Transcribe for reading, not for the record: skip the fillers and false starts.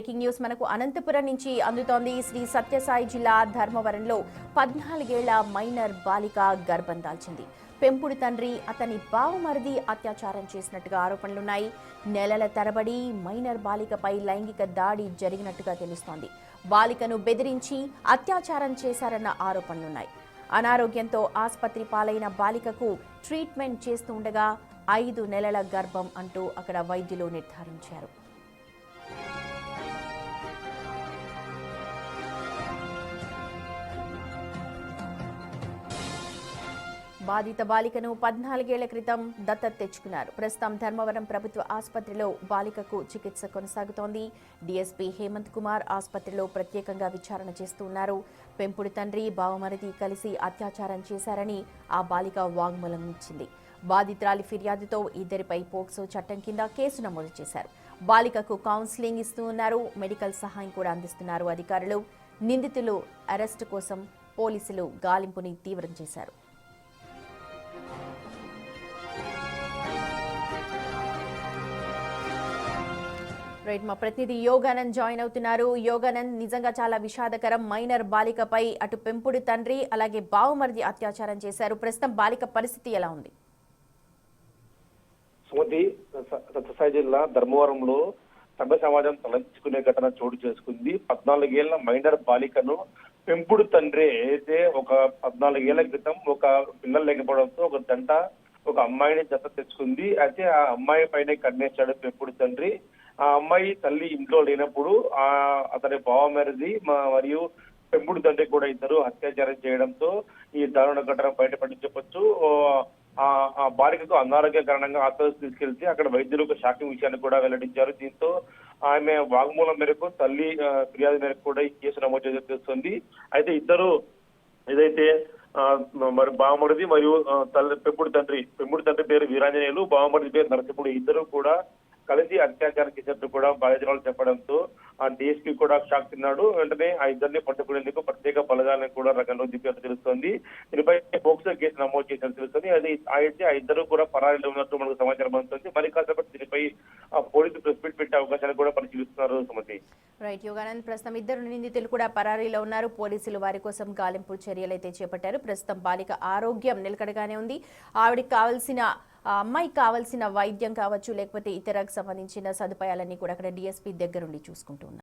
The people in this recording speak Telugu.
బ్రేకింగ్ న్యూస్ మనకు అనంతపురం నుంచి అందుతోంది. శ్రీ సత్యసాయి జిల్లా ధర్మవరంలో 14 ఏళ్ల మైనర్ బాలిక గర్భం దాల్చింది. పెంపుడు తండ్రి అతని బావమరిది అత్యాచారం చేసినట్టుగా ఆరోపణలున్నాయి. నెలల తరబడి మైనర్ బాలికపై లైంగిక దాడి జరిగినట్టుగా తెలుస్తోంది. బాలికను బెదిరించి అత్యాచారం చేశారన్న ఆరోపణలున్నాయి. అనారోగ్యంతో ఆసుపత్రి పాలైన బాలికకు ట్రీట్మెంట్ చేస్తూ ఉండగా 5 నెలల గర్భం అంటూ అక్కడ వైద్యులు నిర్ధారించారు. బాధిత బాలికను 14 ఏళ్ల క్రితం దత్తత తెచ్చుకున్నారు. ప్రస్తుతం ధర్మవరం ప్రభుత్వ ఆసుపత్రిలో బాలికకు చికిత్స కొనసాగుతోంది. డీఎస్పీ హేమంత్ కుమార్ ఆసుపత్రిలో ప్రత్యేకంగా విచారణ చేస్తున్నారు. పెంపుడు తండ్రి బావమరిది కలిసి అత్యాచారం చేశారని ఆ బాలిక వాంగ్మూలం ఇచ్చింది. బాధితురాలి ఫిర్యాదుతో ఇద్దరిపై పోక్సో చట్టం కింద కేసు నమోదు చేశారు. బాలికకు కౌన్సిలింగ్ ఇస్తూ ఉన్నారు. మెడికల్ సహాయం కూడా అందిస్తున్నారు అధికారులు. నిందితులు అరెస్టు కోసం పోలీసులు గాలింపుని తీవ్రం చేశారు. రైట్, మా ప్రతినిధి యోగానంద్ జాయిన్ అవుతున్నారు. యోగానంద్, నిజంగా చాలా విషాదకరం. మైనర్ బాలికపై అటు పెంపుడు తండ్రి అలాగే బావమరిది అత్యాచారం చేశారు. ప్రస్తుతం బాలిక పరిస్థితి ఎలా ఉంది? సుమతి, సత్యసాయి జిల్లా ధర్మవరంలో సభ్య సమాజం తలంచుకునే ఘటన చోటు చేసుకుంది. 14 ఏళ్ల మైనర్ బాలికను పెంపుడు తండ్రి అయితే ఒక 14 ఏళ్ల క్రితం ఒక పిల్లలు లేకపోవడంతో ఒక జంట ఒక అమ్మాయిని జత తెచ్చుకుంది. అయితే ఆ అమ్మాయి పైన కన్నేశాడు పెంపుడు తండ్రి. ఆ అమ్మాయి తల్లి ఇంట్లో లేనప్పుడు అతని బావమరిది మరియు పెంపుడు తండ్రి కూడా ఇద్దరు అత్యాచారం చేయడంతో ఈ దారుణ ఘటన బయటపడి చెప్పొచ్చు. ఆ బాలికకు అనారోగ్య కారణంగా ఆసుపత్రికి తీసుకెళ్తే అక్కడ వైద్యులు ఒక షాకింగ్ విషయాన్ని కూడా వెల్లడించారు. దీంతో ఆమె వాగ్మూలం మేరకు తల్లి ఫిర్యాదు మేరకు కూడా ఈ కేసు నమోదు చేసి తెలుస్తుంది. అయితే ఇద్దరు ఏదైతే మరి బావమరిది మరియు పెంపుడు తండ్రి పేరు వీరాంజనేయులు, బావమరిది పేరు నరసింహుడు, ఇద్దరు కూడా కలిసి అత్యాచారం చేసినట్టు కూడా బాధితురాలు చెప్పడంతో ఆ డీఎస్పీ కూడా షాక్ తిన్నాడు. వెంటనే ఆ ఇద్దరిని పట్టుకునేందుకు ప్రత్యేక బలగాలను కూడా రంగంలో దిగినట్టు తెలుస్తోంది. దీనిపై పోక్సో కేసు నమోదు చేసినట్టు తెలుస్తుంది. అయితే ఆ ఇద్దరు కూడా పరారీలో ఉన్నట్టు మనకు సమాచారం అందుతుంది. మరి కాసేపటి దీనిపై పోలీసులు ప్రెస్ మీట్ పెట్టే అవకాశాలు కూడా పరిశీలిస్తున్నారు. సుమతి, రైట్ యోగానంద్, ప్రస్తుతం ఇద్దరు నిందితులు కూడా పరారీలో ఉన్నారు. పోలీసులు వారి కోసం గాలింపు చర్యలు అయితే చేపట్టారు. ప్రస్తుతం బాలిక ఆరోగ్యం నిలకడగానే ఉంది. ఆవిడకి కావాల్సిన అమ్మాయికి కావాల్సిన వైద్యం కావచ్చు, లేకపోతే ఇతరకు సంబంధించిన సదుపాయాలన్నీ కూడా అక్కడ డీఎస్పీ దగ్గరుండి చూసుకుంటూ ఉన్నారు.